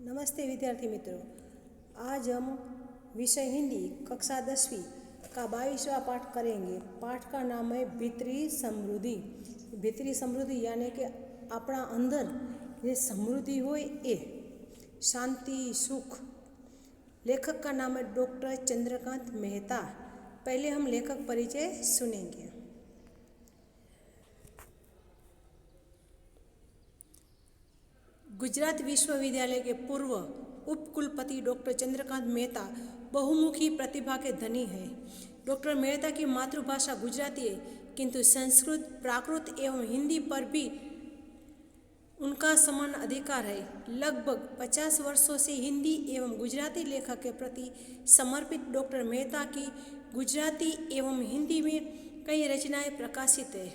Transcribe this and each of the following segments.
नमस्ते विद्यार्थी मित्रों। आज हम विषय हिंदी कक्षा 10वीं का 22वां पाठ करेंगे। पाठ का नाम है भीतरी समृद्धि। भीतरी समृद्धि यानी कि अपना अंदर જે સમૃદ્ધિ હોય એ શાંતિ સુખ। लेखक का नाम है डॉक्टर चंद्रकांत मेहता। पहले हम लेखक परिचय सुनेंगे। गुजरात विश्वविद्यालय के पूर्व उपकुलपति डॉक्टर चंद्रकांत मेहता बहुमुखी प्रतिभा के धनी हैं। डॉक्टर मेहता की मातृभाषा गुजराती है, किंतु संस्कृत, प्राकृत एवं हिंदी पर भी उनका समान अधिकार है। लगभग 50 वर्षों से हिंदी एवं गुजराती लेखक के प्रति समर्पित डॉक्टर मेहता की गुजराती एवं हिंदी में कई रचनाएं प्रकाशित है।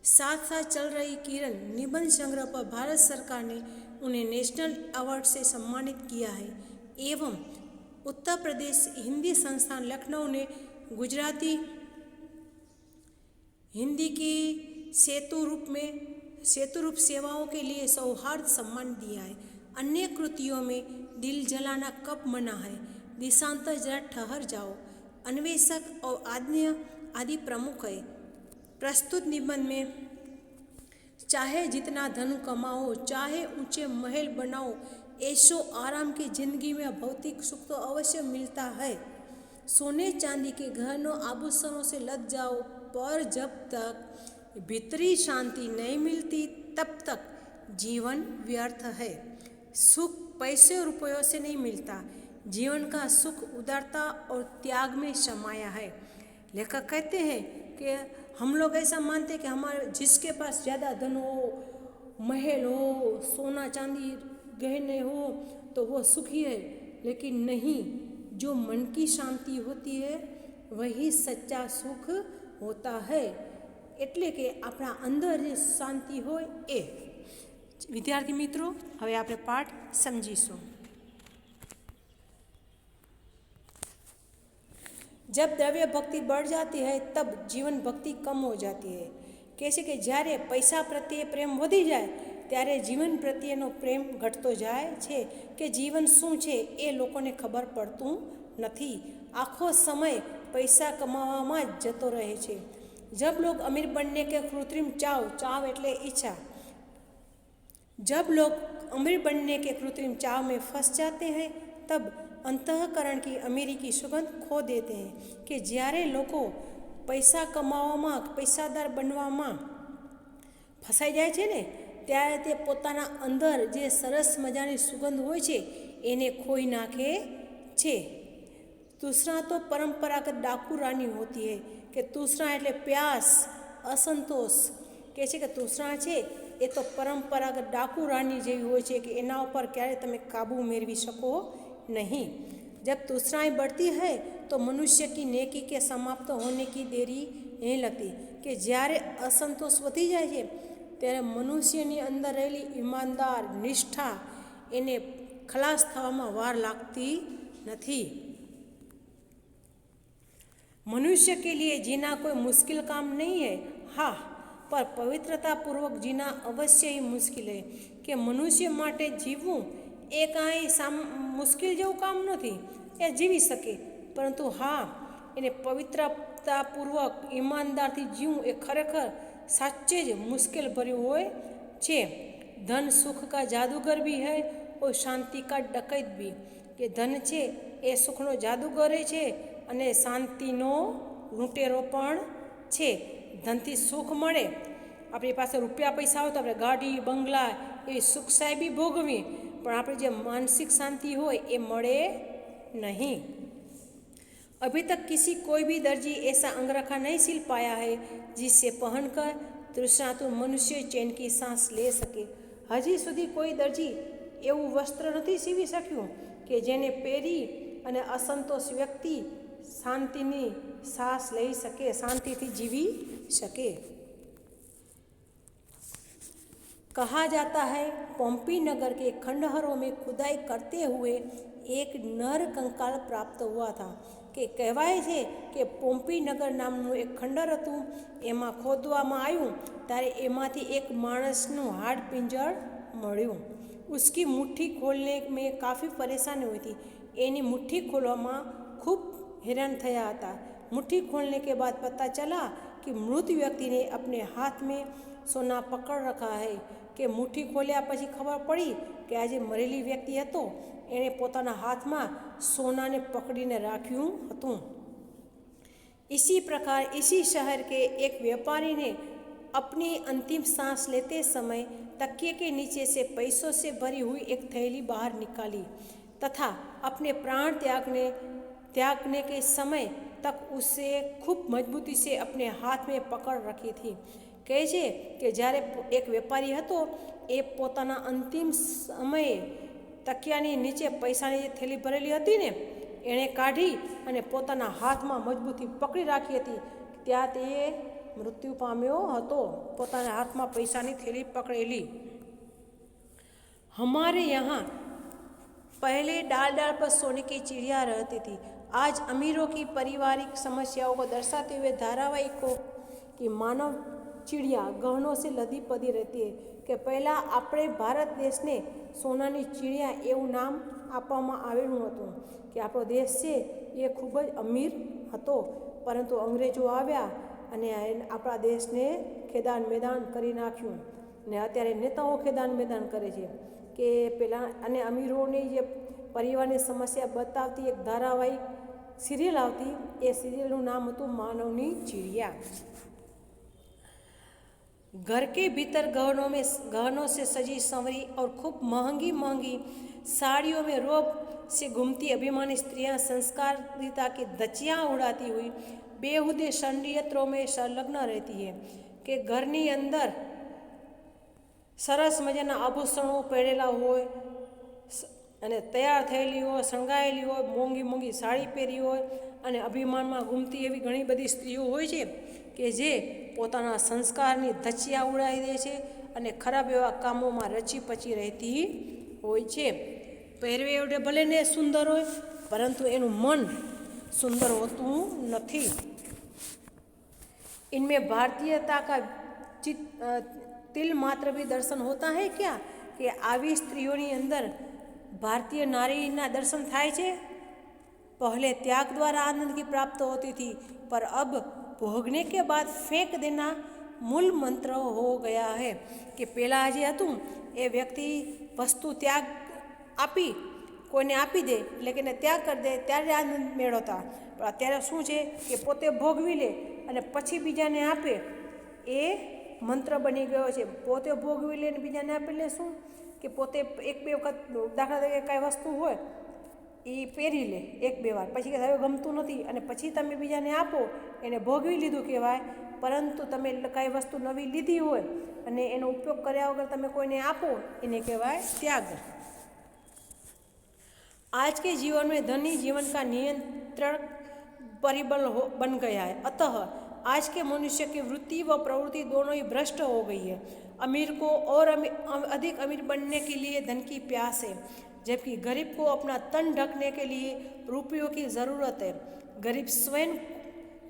साथ साथ चल रही किरण निबंध संग्रह पर भारत सरकार ने उन्हें नेशनल अवार्ड से सम्मानित किया है एवं उत्तर प्रदेश हिंदी संस्थान लखनऊ ने गुजराती हिंदी की सेतु रूप सेवाओं के लिए सौहार्द सम्मान दिया है। अन्य कृतियों में दिल जलाना कब मना है, दिशांतर जरा ठहर जाओ, अन्वेषक और आदि प्रमुख है। प्रस्तुत निबंध में चाहे जितना धन कमाओ, चाहे ऊंचे महल बनाओ, ऐशो आराम की जिंदगी में भौतिक सुख तो अवश्य मिलता है। सोने चांदी के गहनों आभूषणों से लद जाओ, पर जब तक भीतरी शांति नहीं मिलती तब तक जीवन व्यर्थ है। सुख पैसे रुपयों से नहीं मिलता। जीवन का सुख उदारता और त्याग में समाया है। लेखक कहते हैं कि हम लोग ऐसा मानते हैं कि हमारे जिसके पास ज़्यादा धन हो, महल हो, सोना चांदी गहने हो तो वो सुखी है, लेकिन नहीं, जो मन की शांति होती है वही सच्चा सुख होता है। એટલે કે આપણા અંદર જે શાંતિ હોય એ। વિદ્યાર્થી મિત્રો, હવે આપણે પાઠ સમજીશું। जब द्रव्य भक्ति बढ़ जाती है तब जीवन भक्ति कम हो जाती है। कैसे कि જ્યારે પૈસા પ્રત્યે પ્રેમ વધી જાય ત્યારે જીવન પ્રત્યેનો પ્રેમ ઘટતો જાય છે કે જીવન શું છે એ લોકોને ખબર પડતું નથી। આખો સમય પૈસા કમાવામાં જ જતો રહે છે। जब लोग अमीर बनने के कृत्रिम चाव એટલે इच्छा, जब लोग अमीर बनने के कृत्रिम चाव में फंस जाते हैं तब अंतःकरण की अमीरी की सुगंध खो देते हैं। कि જ્યારે લોકો પૈસા કમાવામાં, પૈસાદાર બનવામાં ફસાઈ જાય છે ને, ત્યારે તે પોતાના અંદર જે સરસ મજાની સુગંધ હોય છે એને ખોઈ નાખે છે। तूसरा तो परंपरागत डाकू रानी होती है कि तूसरा એટલે प्यास, असंतोष। કહે છે કે તૂસરા છે એ તો પરંપરાગત ડાકુ રાની જેવી હોય છે કે એના ઉપર ક્યારે તમે કાબू મેળવી શકો नहीं। जब तूसराएँ बढ़ती है तो मनुष्य की नेकी के समाप्त होने की देरी नहीं लगती। कि જ્યારે असंतोष વધી જાય છે ત્યારે મનુષ્યની અંદર રહેલી ઈમાનદાર નિષ્ઠા એને ખલાસ થવામાં વાર લાગતી નથી। मनुष्य के लिए जीना कोई मुश्किल काम नहीं है, हाँ, पर पवित्रता पूर्वक जीना अवश्य ही मुश्किल है। कि मनुष्य माटे जीवવું એ કાંઈ મુશ્કેલ જેવું કામ નથી, એ જીવી શકે, પરંતુ હા, એને પવિત્રતાપૂર્વક ઈમાનદારથી જીવવું એ ખરેખર સાચે જ મુશ્કેલ ભર્યું હોય છે। ધન સુખ का जादूगर भी है और शांति का डकैत भी। કે ધન છે એ સુખનો જાદુગર છે અને શાંતિનો લૂંટેરો પણ છે। ધનથી સુખ મળે, આપણી પાસે રૂપિયા પૈસા હોય તો આપણે ગાડી બંગલા એવી સુખ સાહેબી ભોગવીએ, પણ આપણી જે માનસિક शांति હોય એ મળે नहीं। अभी तक कोई भी दर्जी ऐसा अंगरखा नहीं सिल पाया है जिससे पहनकर तृष्णातुर मनुष्य चैन की सांस ले सके। हजी सुधी कोई दर्जी એવું વસ્ત્ર નથી સીવી શક્યું કે જેને પહેરી અને असंतोष व्यक्ति शांतिनी सांस लई सके, शांतिथी जीवी सके। कहा जाता है पोम्पी नगर के खंडहरों में खुदाई करते हुए एक नर कंकाल प्राप्त हुआ था। કે કહેવાય છે કે પોમ્પી નગર નામનું એક ખંડર હતું, એમાં ખોદવામાં આવ્યું ત્યારે એમાંથી એક માણસનું હાડ પિંજર મળ્યું। उसकी मुट्ठी खोलने में काफ़ी परेशानी हुई थी। एनी मुट्ठी खोलવામાં खूब हैरान થયા હતા। मुट्ठी खोलने के बाद पता चला कि मृत व्यक्ति ने अपने हाथ में सोना पकड़ रखा है। કે મુઠ્ઠી ખોલ્યા પછી ખબર પડી કે આ જે મરેલી વ્યક્તિ હતો એણે પોતાના હાથમાં સોનાને પકડીને રાખ્યું હતું। इसी प्रकार इसी शहर के एक व्यापारी ने अपनी अंतिम सांस लेते समय तकिए के नीचे से पैसों से भरी हुई एक थैली बाहर निकाली तथा अपने प्राण त्यागने के समय तक उसे खूब मजबूती से अपने हाथ में पकड़ रखी थी। કહે છે કે જ્યારે એક વેપારી હતો એ પોતાના અંતિમ સમયે તકિયાની નીચે પૈસાની જે થેલી ભરેલી હતી ને એણે કાઢી અને પોતાના હાથમાં મજબૂતી પકડી રાખી હતી। ત્યાં તે મૃત્યુ પામ્યો હતો, પોતાના હાથમાં પૈસાની થેલી પકડેલી। हमारे यहाँ पहले डाल डाल पर सोने की चिड़िया रहती थी। आज अमीरों की पारिवारिक समस्याओं को दर्शाते हुए धारावाहिकों की मानव चिड़िया गहनों से लदी पदी रहती है। કે પહેલાં આપણે ભારત દેશને સોનાની ચીડિયા એવું નામ આપવામાં આવેલું હતું કે આપણો દેશ છે એ ખૂબ જ અમીર હતો, પરંતુ અંગ્રેજો આવ્યા અને આપણા દેશને ખેદાન મેદાન કરી નાખ્યું ને અત્યારે નેતાઓ ખેદાન મેદાન કરે છે કે પહેલાં અને અમીરોની જે પરિવારની સમસ્યા બતાવતી એક ધારાવાહિક સિરિયલ આવતી, એ સિરિયલનું નામ હતું માનવની ચીડિયા। घर के भीतर गहनों से सजी संवरी और खूब महंगी महंगी साड़ियों में रोब से घूमती अभिमानी स्त्रियां संस्कारिता की धज्जियां उड़ाती हुई बेहुदे षड्यंत्रों में संलग्न रहती है। कि घरनी अंदर सरस मजाना आभूषणों पहेरेला होय અને તૈયાર થયેલી હોય, શણગાયેલી હોય, મોંઘી મોંઘી સાડી પહેરી હોય અને અભિમાનમાં ઘૂમતી એવી ઘણી બધી સ્ત્રીઓ હોય છે કે જે પોતાના સંસ્કારની ધચ્ચિયા ઉડાવી દે છે અને ખરાબ એવા કામોમાં રચી પચી રહેતી હોય છે। પહેરવે એવડે ભલે ને સુંદર હોય, પરંતુ એનું મન સુંદર હોતું નથી। इनमें भारतीयता का तिल मात्र भी दर्शन होता है क्या? कि આવી સ્ત્રીઓની અંદર भारतीय नारीना दर्शन थाय छे। पहले त्याग द्वारा आनंद की प्राप्त होती थी, पर अब भोगने के बाद फेंक देना मूल मंत्र हो गया है। कि पहला जे हतुं ए व्यक्ति वस्तु त्याग आपी कोईने आपी दे એટલે કે त्याग कर दे त्यारे आनंद मेळवता, पण अत्यारे शुं छे कि पोते भोगवी ले અને પછી બીજાને આપે એ મંત્ર બની ગયો છે। પોતે ભોગવી લે ને બીજાને આપે એટલે શું કે પોતે એક બે વખત દાખલા તરીકે કાંઈ વસ્તુ હોય એ પહેરી લે એક બે વાર, પછી કે હવે ગમતું નથી અને પછી તમે બીજાને આપો એને ભોગવી લીધું કહેવાય। પરંતુ તમે કાંઈ વસ્તુ નવી લીધી હોય અને એનો ઉપયોગ કર્યા વગર તમે કોઈને આપો એને કહેવાય त्याग। आज के जीवन में धनी जीवन का नियंत्रण परिबल बन गया है। अतः आज के मनुष्य की वृत्ति व प्रवृत्ति दोनों ही भ्रष्ट हो गई है। अमीर को और अधिक अमीर बनने के लिए धन की प्यास है, जबकि गरीब को अपना तन ढकने के लिए रुपयों की ज़रूरत है। गरीब स्वयं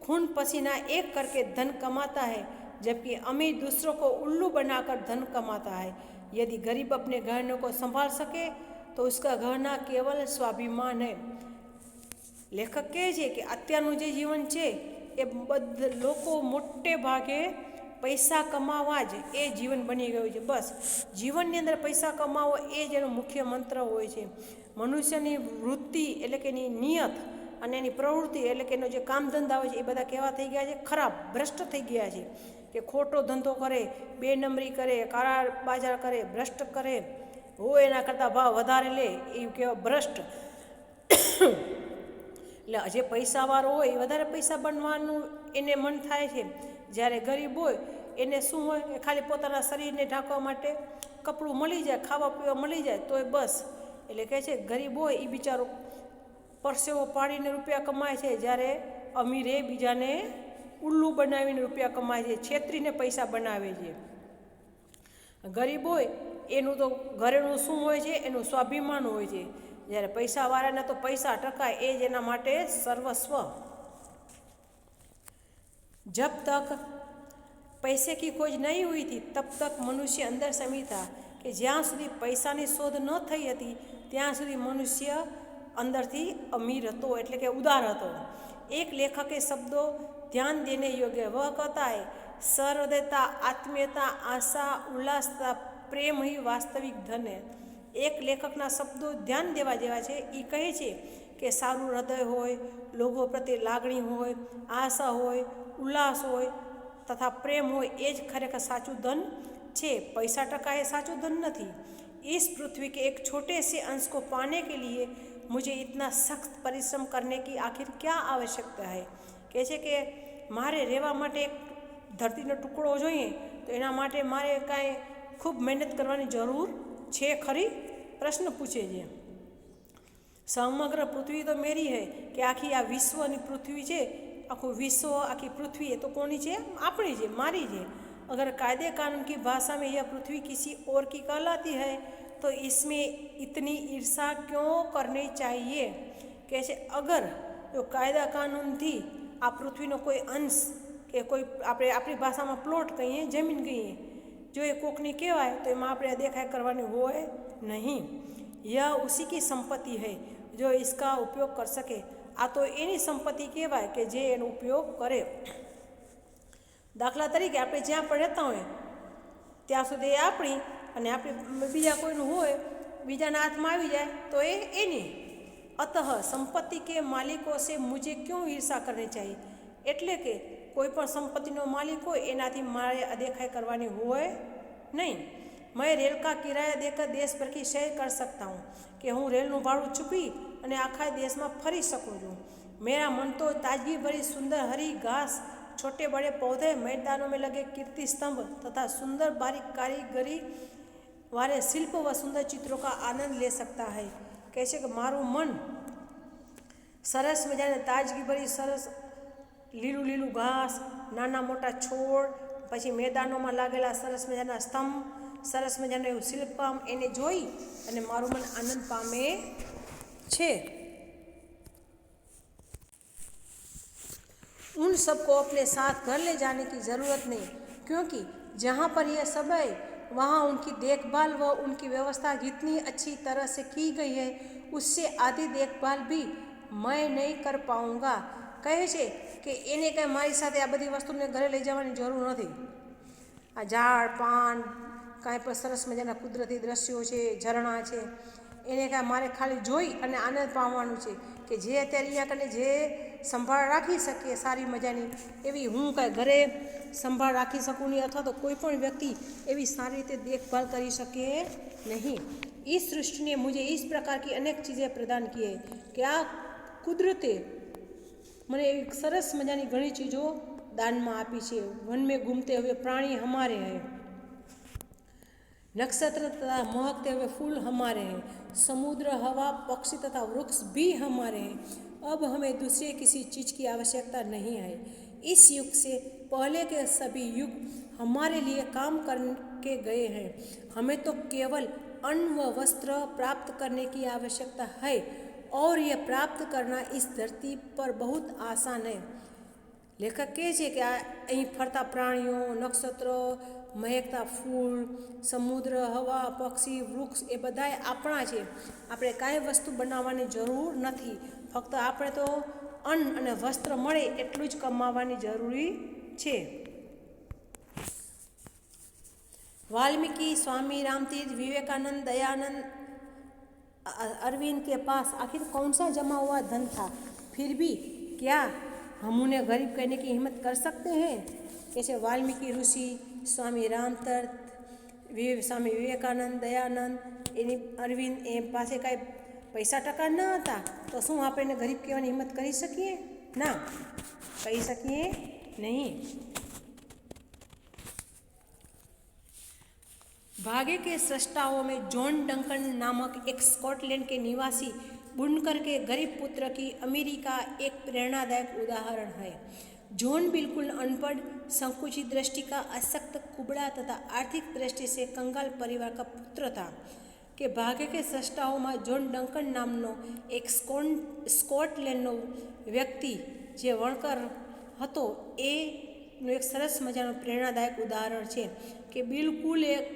खून पसीना एक करके धन कमाता है, जबकि अमीर दूसरों को उल्लू बनाकर धन कमाता है। यदि गरीब अपने गहनों को संभाल सके तो उसका गहना केवल स्वाभिमान है। लेखक कहे છે કે અત્યારનું જે જીવન છે એ લોકો મોટે ભાગે પૈસા કમાવા જ એ જીવન બની ગયું છે। બસ જીવનની અંદર પૈસા કમાવો એ જ એનો મુખ્ય મંત્ર હોય છે। મનુષ્યની વૃત્તિ એટલે કે એની નિયત અને એની પ્રવૃત્તિ એટલે કે એનો જે કામ ધંધા હોય છે એ બધા કેવા થઈ ગયા છે? ખરાબ, ભ્રષ્ટ થઈ ગયા છે। કે ખોટો ધંધો કરે, બે નંબરી કરે, કાળા બાજાર કરે, ભ્રષ્ટ કરે, હોય એના કરતાં ભાવ વધારે લે એ કહેવાય ભ્રષ્ટ। એટલે જે પૈસાવાળો હોય એ વધારે પૈસા બનવાનું એને મન થાય છે, જ્યારે ગરીબ હોય એને શું હોય કે ખાલી પોતાના શરીરને ઢાંકવા માટે કપડું મળી જાય, ખાવા પીવા મળી જાય તોય બસ। એટલે કહે છે ગરીબ હોય એ બિચારો પરસેવો પાડીને રૂપિયા કમાય છે, જ્યારે અમીરે બીજાને ઉલ્લુ બનાવીને રૂપિયા કમાય છે, છેતરીને પૈસા બનાવે છે। ગરીબ હોય એનું તો ઘરેનું શું હોય છે? એનું સ્વાભિમાન હોય છે, જ્યારે પૈસાવાળાના તો પૈસા ટકા એ જ એના માટે સર્વસ્વ। जब तक पैसे की खोज नहीं हुई थी तब तक मनुष्य अंदर समी था। કે જ્યાં સુધી પૈસાની શોધ ન થઈ હતી ત્યાં સુધી મનુષ્ય અંદરથી અમીર હતો, એટલે કે ઉદાર હતો. એક લેખકે શબ્દો ધ્યાન દેને યોગ્ય વહ कहता है सहृदयता, आत्मीयता, आशा, उल्लासता, प्रेम ही वास्तविक धन है. એક લેખકના શબ્દો ધ્યાન દેવા જેવા છે. એ કહે છે કે સારું હૃદય હોય, લોકો પ્રત્યે લાગણી હોય, આશા હોય, ઉલ્લાસ હોય તથા પ્રેમ હોય, એ જ ખરેખર સાચું ધન છે. पैसा टका ये साचू धन नहीं. इस पृथ्वी के एक छोटे से अंश को पाने के लिए मुझे इतना सख्त परिश्रम करने की आखिर क्या आवश्यकता है. કહે છે કે મારે રહેવા માટે એક ધરતીનો ટુકડો જોઈએ તો એના માટે મારે કાંઈ ખૂબ મહેનત કરવાની જરૂર છે ખરી? પ્રશ્ન પૂછે છે. સમગ્ર પૃથ્વી તો મેરી હૈ, કે આખી આ વિશ્વની પૃથ્વી છે, આખું વિશ્વ, આખી પૃથ્વી એ તો કોની છે? આપણી છે, મારી છે. अगर कायदे कानून की भाषा में यह पृथ्वी किसी और की कहलाती है तो इसमें इतनी ईर्षा क्यों करनी चाहिए. કહે છે અગર જો કાયદા કાનૂનથી આ પૃથ્વીનો કોઈ અંશ કે કોઈ આપણી ભાષામાં પ્લોટ કહીએ, જમીન કહીએ, જો એ કોકની કહેવાય તો એમાં આપણે દેખાય કરવાની હોય નહીં. यह उसी की संपत्ति है जो इसका उपयोग कर सके. આ તો એની સંપત્તિ કહેવાય કે જે એનો ઉપયોગ કરે. દાખલા તરીકે આપણે જ્યાં પણ રહેતા હોય ત્યાં સુધી એ આપણી, અને આપણે બીજા કોઈનું હોય, બીજાના હાથમાં આવી જાય તો એ એની. અતઃ સંપત્તિ કે માલિકો સે મુझे ક્यों ઈર્ષા કરવી चाहिए. એટલે કે કોઈ પણ સંપત્તિનો માલિક હોય એનાથી મારે અદેખાઈ કરવાની હોય નહીં. मैं रेल का किराया देकर देश भर की सैर कर सकता हूँ, કે હું રેલનું ભાડું ચૂકવી અને આખા દેશમાં ફરી શકું છું. मेरा मन तो ताजगी भरी सुंदर हरी घास, छोटे बड़े पौधे, मैदानों में लगे कीर्ति स्तंभ तथा सुंदर बारीक कारीगरी वाले शिल्प व सुंदर चित्रों का आनंद ले सकता है. કહે છે કે મારું મન સરસ મજાને તાજગી ભરી સરસ લીલું લીલું ઘાસ, નાના મોટા છોડ, પછી મેદાનોમાં લાગેલા સરસ મજાના સ્તંભ, સરસ મજાનું એવું શિલ્પકામ, એને જોઈ અને મારું મન આનંદ પામે છે. उन सबको अपने साथ घर ले जाने की ज़रूरत नहीं, क्योंकि जहाँ पर यह सब है वहाँ उनकी देखभाल व उनकी व्यवस्था जितनी अच्छी तरह से की गई है उससे आधी देखभाल भी मैं नहीं कर पाऊँगा. કહે છે કે એને કાંઈ મારી સાથે આ બધી વસ્તુને ઘરે લઈ જવાની જરૂર નથી. આ ઝાડ પાન, કાંઈ પણ સરસ મજાના કુદરતી દ્રશ્યો છે, ઝરણા છે, એને કાંઈ મારે ખાલી જોઈ અને આનંદ પામવાનું છે. કે જે અત્યારે અહીંયા કને જે સંભાળ રાખી શકીએ સારી મજાની, એવી હું કાંઈ ઘરે સંભાળ રાખી શકું નહીં, અથવા તો કોઈ પણ વ્યક્તિ એવી સારી રીતે देखभाल કરી શકે નહીં. इस सृष्टि ने मुझे इस प्रकार की अनेक चीज़ें प्रदान की है कि આ કુદરતે મને એક સરસ મજાની ઘણી ચીજો દાનમાં આપી છે. વન में घूमते हुए प्राणी हमारे हैं, नक्षत्र तथा महकते हुए फूल हमारे हैं, समुद्र, हवा, पक्षी तथा वृक्ष भी हमारे हैं. अब हमें दूसरे किसी चीज़ की आवश्यकता नहीं है. इस युग से पहले के सभी युग हमारे लिए काम करके गए हैं. हमें तो केवल अन्न व वस्त्र प्राप्त करने की आवश्यकता है और यह प्राप्त करना इस धरती पर बहुत आसान है. લેખક કહે છે કે આ અહીં ફરતા પ્રાણીઓ, નક્ષત્રો, મહેકતા ફૂલ, સમુદ્ર, હવા, પક્ષી, વૃક્ષ એ બધાય આપણા છે. આપણે કાંઈ વસ્તુ બનાવવાની જરૂર નથી, ફક્ત આપણે તો અન્ન અને વસ્ત્ર મળે એટલું જ કમાવાની જરૂરી છે. वाल्मीकि, स्वामी रामतीर्थ, विवेकानंद, दयानंद, अरविंद के पास आखिर कौन सा जमा हुआ धन था, फिर भी क्या हम उन्हें गरीब कहने की हिम्मत कर सकते हैं. जैसे वाल्मीकि ऋषि, स्वामी रामतीर्थ, स्वामी विवेकानंद, दयानंद, એની અરવિંદ એ પાસે કાંઈ પૈસા ટકા ન હતા તો શું આપણે એને ગરીબ કહેવાની હિંમત કરી શકીએ? ના, કહી શકીએ નહીં. भाग्य के सृष्टाओं में जॉन डंकन नामक एक स्कॉटलैंड के निवासी बुनकर के गरीब पुत्र की अमीरी का एक प्रेरणादायक उदाहरण है. जॉन बिल्कुल अनपढ़, संकुचित दृष्टि का, अशक्त, कुबड़ा तथा आर्थिक दृष्टि से कंगाल परिवार का पुत्र था. કે ભાગ્ય કે સૃષ્ટાઓમાં જોન ડંકન નામનો એક સ્કોટલેન્ડનો વ્યક્તિ જે વણકર હતો એનું એક સરસ મજાનું પ્રેરણાદાયક ઉદાહરણ છે કે બિલકુલ એક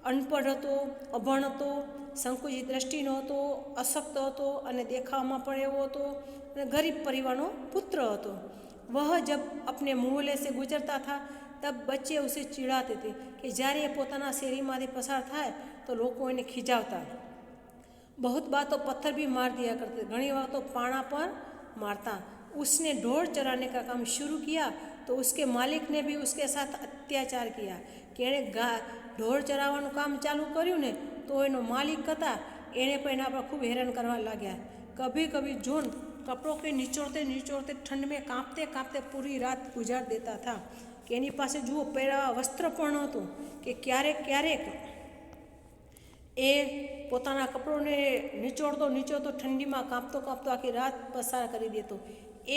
અનપઢ હતો, અભણ હતો, સંકુચિત દ્રષ્ટિનો હતો, અશક્ત હતો અને દેખાવમાં પણ એવો હતો અને ગરીબ પરિવારનો પુત્ર હતો। वह जब अपने मोहल्ले से गुजरता था तब बच्चे उसे चिढ़ाते थे कि જ્યારે એ પોતાના શેરીમાંથી પસાર થાય તો લોકો એને ખીજાવતા। बहुत बार तो पत्थर भी मार दिया करते, घनी बार तो पाना पर मारता। उसने ढोर चराने का काम शुरू किया तो उसके मालिक ने भी उसके साथ अत्याचार किया कि एणे ढोर चरावવાનું કામ ચાલુ કર્યું ને તો એનો માલિક હતા એણે પણ એના પર ખૂબ હેરાન કરવા લાગ્યા। कभी कभी जॉन कपड़ों के निचोड़ते निचोड़ते ठंड में कांपते कांपते पूरी रात गुजार देता था कि એની પાસે જુઓ પહેરાવા વસ્ત્ર પણ નહોતું કે ક્યારેક ક્યારેક એ પોતાના કપડોને निचोड़तो निचोड़तो ठंडी में कांपतो कांपतो आखी रात पसार कर देतो।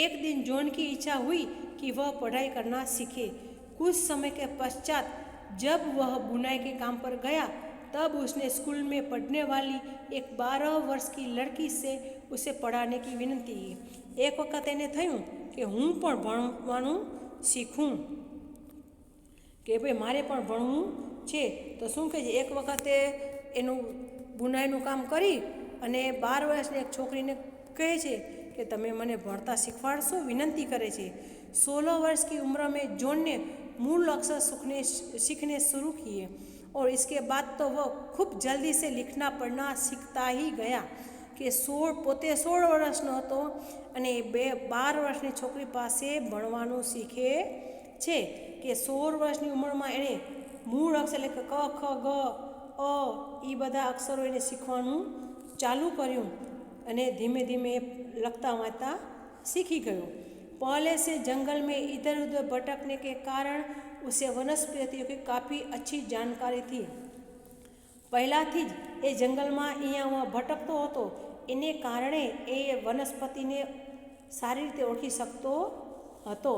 एक दिन जॉन की इच्छा हुई कि वह पढ़ाई करना सीखे। कुछ समय के पश्चात जब वह बुनाई के काम पर गया तब उसने स्कूल में पढ़ने वाली एक 12 वर्ष की लड़की से उसे पढ़ाने की विनती की। एक वक्त એને થયું કે હું પણ ભણવાનું શીખું કે ભાઈ મારે પણ ભણવું છે। તો શું કહે છે, એક વખતે એનું બુનાઈનું કામ કરી અને 12 વર્ષની એક છોકરીને કહે છે कि तमे मने भणता सीखवाड़शो, विनंती करे छे। 16 वर्ष की उम्र में जॉन ने मूल अक्षर सीखने शुरू किए और इसके बाद तो वह खूब जल्दी से लिखना पढ़ना सीखता ही गया कि पोते 16 वर्षनो हतो अने 12 वर्षनी छोकरी पासे भणवानुं सीखे छे कि 16 वर्षनी उंमरमां एणे मूळ अक्षर એટલે ક ખ ગ અ ई बधा अक्षरो एने सीखवानुं चालू कर्युं अने धीमे धीमे लखता वाँचता सीखी गयो। पहले से जंगल में इधर उधर भटकने के कारण उसे वनस्पतियों की काफ़ी अच्छी जानकारी थी। પહેલાંથી જ એ જંગલમાં અહીંયા ઉहाँ ભટકતો હતો એને કારણે એ વનસ્પતિને સારી રીતે ઓળખી શકતો હતો।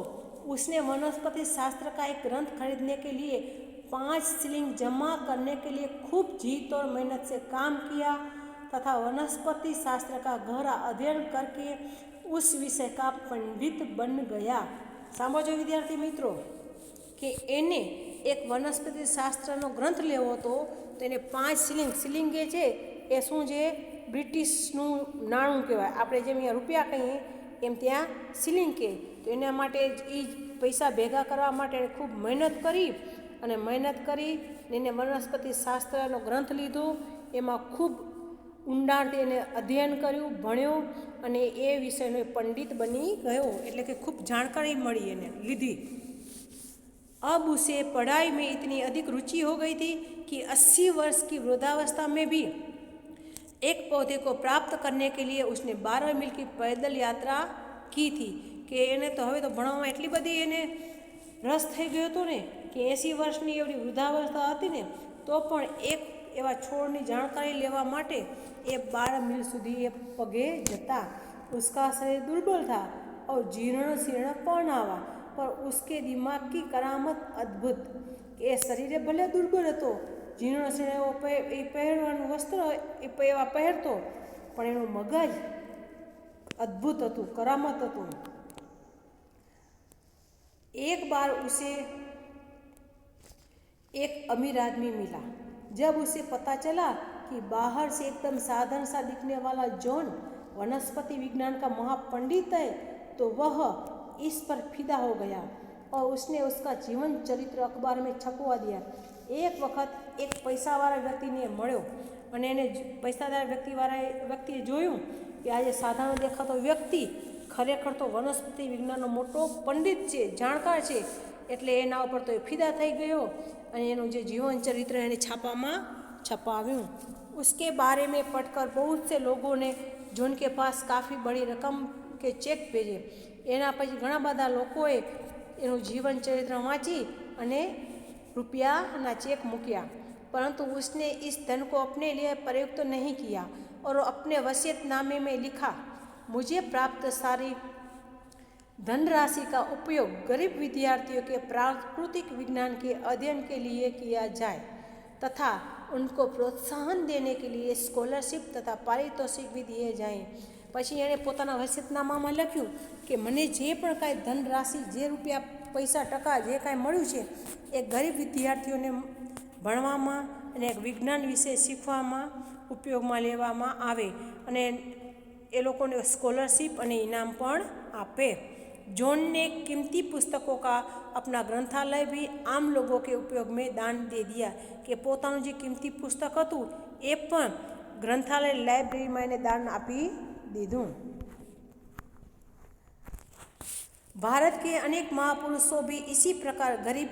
उसने वनस्पति शास्त्र का एक ग्रंथ खरीदने के लिए 5 शिलिंग जमा करने के लिए खूब जीत और मेहनत से काम किया तथा वनस्पति शास्त्र का गहरा अध्ययन करके उस विषय का पंडित बन गया। सामझो विद्यार्थी मित्रों कि एने एक वनस्पति शास्त्रનો ગ્રંથ લેવો હતો તો એને 5 શિલિંગ છે એ શું છે, બ્રિટિશનું નાણું કહેવાય। આપણે જેમ અહીંયા રૂપિયા કહીએ એમ ત્યાં શિલિંગ કહે। તો એના માટે એ પૈસા ભેગા કરવા માટે એણે ખૂબ મહેનત કરી અને મહેનત કરી એને વનસ્પતિ શાસ્ત્રનો ગ્રંથ લીધો, એમાં ખૂબ ઊંડાણથી એને અધ્યયન કર્યું, ભણ્યો અને એ વિષયનો પંડિત બની ગયો, એટલે કે ખૂબ જાણકારી મળી એને લીધી। अब उसे पढ़ाई में इतनी अधिक रुचि हो गई थी कि 80 वर्ष की वृद्धावस्था में भी एक पौधे को प्राप्त करने के लिए उसने 12 मील की पैदल यात्रा की थी कि એને તો હવે તો ભણવામાં એટલી બધી એને રસ થઈ ગયો હતો ને કે 80 વર્ષની એવડી વૃદ્ધાવસ્થા હતી ને તો પણ એક એવા છોડની જાણકારી લેવા માટે એ 12 મીલ સુધી એ પગે જતા। उसका शरीर दुर्बल था और जीर्ण शीर्ण पहनावा पर उसके दिमाग की करामत अद्भुत। એ શરીરે ભલે દુર્બળ હતો, જીર્ણ શીર્ણ એવો એ પહેરવાનું વસ્ત્ર એવા પહેરતો પણ એનું મગજ અદ્ભુત હતું, કરામત હતું। एक बार उसे एक अमीर आदमी मिला। जब उसे पता चला कि बाहर से एकदम साधारण सा दिखने वाला जॉन वनस्पति विज्ञान का महापंडित है तो वह इस पर फिदा हो गया और उसने उसका जीवन चरित्र अखबार में छपवा दिया। एक वक्त एक पैसावाળા વ્યક્તિને મળ્યો અને એને પૈસાદાર વ્યક્તિએ જોયું કે આ જે સાધારણ દેખાતો વ્યક્તિ ખરેખર તો વનસ્પતિ વિજ્ઞાનનો મોટો પંડિત છે, જાણકાર છે, એટલે એના ઉપર તો એ ફિદા થઈ ગયો અને એનું જે જીવન ચરિત્ર એને છાપામાં छपाव्યું। उसके बारे में पढ़कर बहुत से लोगों ने जॉन के पास काफ़ी बड़ी रकम के चेक भेजे। એના પછી ઘણા બધા લોકોએ એનું જીવન ચરિત્ર વાંચી અને રૂપિયાના ચેક મૂક્યા, परंतु उसने इस धन को अपने लिए प्रयुक्त नहीं किया और अपने वसीयतनामे में लिखा, मुझे प्राप्त सारी धनराशि का उपयोग गरीब विद्यार्थियों के प्राकृतिक विज्ञान के अध्ययन के लिए किया जाए तथा उनको प्रोत्साहन देने के लिए स्कॉलरशिप तथा पारितोषिक भी दिए जाएं। પછી એણે પોતાના વસિયતનામામાં લખ્યું કે મને જે પણ કાંઈ ધનરાશિ, જે રૂપિયા પૈસા ટકા જે કાંઈ મળ્યું છે એ ગરીબ વિદ્યાર્થીઓને ભણવામાં અને એક વિજ્ઞાન વિશે શીખવામાં ઉપયોગમાં લેવામાં આવે અને એ લોકોને स्कॉलरशिप અને इनाम પણ આપે। जॉन ने कीमती पुस्तकों का अपना ग्रंथालय भी आम लोगों के उपयोग में दान दे दिया कि પોતાનું જે કિંમતી પુસ્તક હતું એ પણ ગ્રંથાલય લાઇબ્રેરીમાં એને દાન આપી દીધું। भारत के अनेक महापुरुषों भी इसी प्रकार गरीब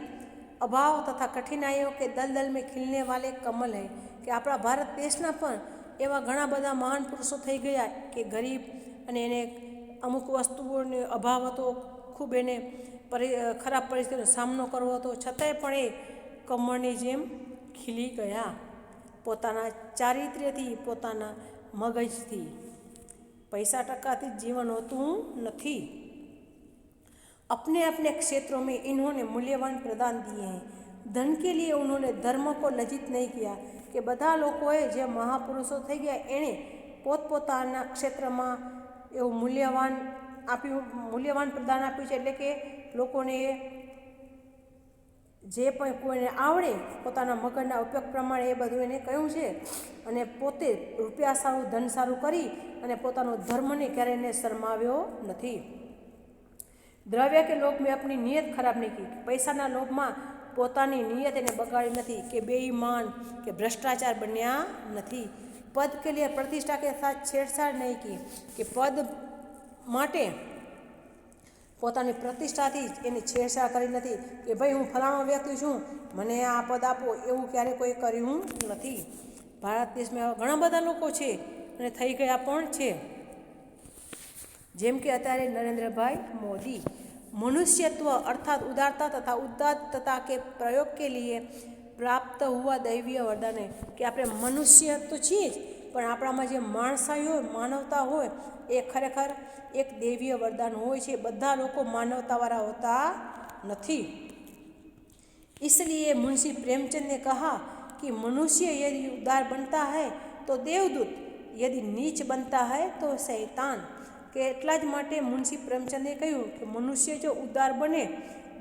अभाव तथा कठिनाइयों के दलदल में खिलने वाले कमल है कि આપણા ભારત દેશના પણ એવા ઘણા બધા મહાન પુરુષો થઈ ગયા કે ગરીબ અને એને અમુક વસ્તુઓનો અભાવ હતો, ખૂબ એને ખરાબ પરિસ્થિતિનો સામનો કરવો હતો, છતાંય પણ એ કમળની જેમ ખીલી ગયા પોતાના ચારિત્ર્યથી, પોતાના મગજથી। પૈસા ટકાથી જીવન હોતું નથી। अपने अपने क्षेत्रों में इन्होंने मूल्यवान प्रदान दिए हैं। धन के लिए उन्होंने धर्म को लज्जित नहीं किया कि બધા લોકોએ જે મહાપુરુષો થઈ ગયા એણે પોતપોતાના ક્ષેત્રમાં એવું મૂલ્યવાન પ્રદાન આપ્યું છે, એટલે કે લોકોને જે પણ કોઈને આવડે પોતાના મગજના ઉપયોગ પ્રમાણે એ બધું એને કહ્યું છે અને પોતે રૂપિયા સારું, ધન સારું કરી અને પોતાનો ધર્મને ક્યારેય એને શરમાવ્યો નથી। દ્રવ્ય કે લોભ મેં अपनी नियत खराब नहीं की, પૈસાના લોભમાં પોતાની નિયત એને બગાડી નથી કે બેઈમાન કે ભ્રષ્ટાચાર બન્યા નથી। પદ કે लिए प्रतिष्ठा के साथ छेड़छाड़ नहीं की કે પદ માટે પોતાની પ્રતિષ્ઠાથી એની છેડછાડ કરી નથી કે ભાઈ હું ફલાણો વ્યક્તિ છું, મને આ પદ આપો, એવું ક્યારે કોઈ કર્યું નથી। ભારત દેશમાં એવા ઘણા બધા લોકો છે અને થઈ ગયા પણ છે, જેમ કે અત્યારે नरेंद्रभाई मोदी। मनुष्यत्व अर्थात उदारता तथा उदात्तता के प्रयोग के लिए प्राप्त हुआ दैवीय वरदान है कि આપણે મનુષ્ય તો છીએ જ, પણ આપણામાં જે માણસાઈ હોય, માનવતા હોય, એ ખરેખર એક દૈવીય વરદાન હોય છે। બધા લોકો માનવતાવાળા હોતા નથી। इसलिए मुंशी प्रेमचंद ने कहा कि मनुष्य यदि उदार बनता है तो देवदूत, यदि नीच बनता है तो शैतान। કે એટલા જ માટે મુનશી પ્રેમચંદે કહ્યું કે મનુષ્ય જો ઉદાર બને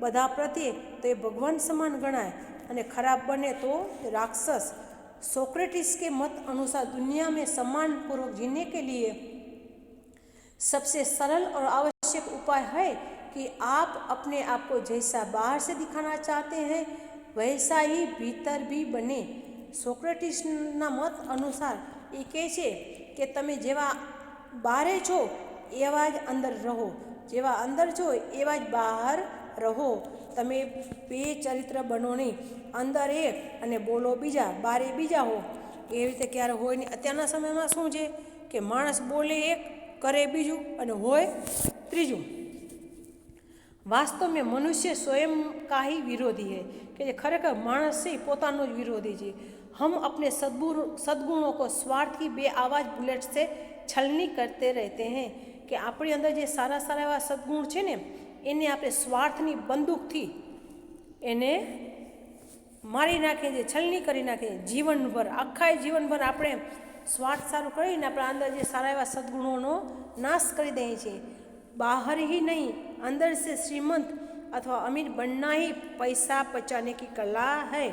બધા પ્રત્યે તો એ ભગવાન સમાન ગણાય અને ખરાબ બને તો राक्षस। सोक्रेटिस के मत अनुसार दुनिया में सम्मान पूर्वक जीने के लिए सबसे सरल और आवश्यक उपाय है कि आप अपने आप को जैसा बाहर से दिखाना चाहते हैं वैसा ही भीतर भी बने। સોક્રેટિસના મત અનુસાર એ કહે છે કે તમે જેવા બહારે છો એવા જ અંદર રહો, જેવા અંદર છો એવા જ બહાર રહો। તમે બે ચરિત્ર બનો નહીં, અંદર એક અને બોલો બીજા, બારે બીજા હો, એ રીતે ક્યારે હોય નહીં। અત્યારના સમયમાં શું છે કે માણસ બોલે એક, કરે બીજું અને હોય ત્રીજું। वास्तव में मनुष्य स्वयं का ही विरोधी है कि જે ખરેખર માણસ છે પોતાનો જ વિરોધી છે। हम अपने सद्गुणों को स्वार्थ की बे आवाज बुलेट से छलनी करते रहते हैं કે આપણી અંદર જે સારા સારા એવા સદ્ગુણ છે ને એને આપણે સ્વાર્થની બંદૂકથી એને મારી નાખીએ છીએ, છલની કરી નાખીએ જીવનભર, આખા જીવનભર આપણે સ્વાર્થ સારું કરીને આપણા અંદર જે સારા એવા સદ્ગુણોનો નાશ કરી દઈએ છીએ। बाहर ही नहीं अंदर से श्रीमंत अथवा अमीर बनना ही पैसा बचाने की कला है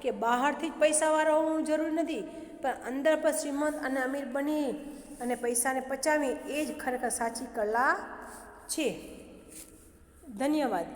કે બહારથી જ પૈસાવાળા હોવું જરૂરી નથી, પણ અંદર પર શ્રીમંત અને અમીર બની અને પૈસાને પચાવી એ જ ખરેખર સાચી કલા છે। ધન્યવાદ।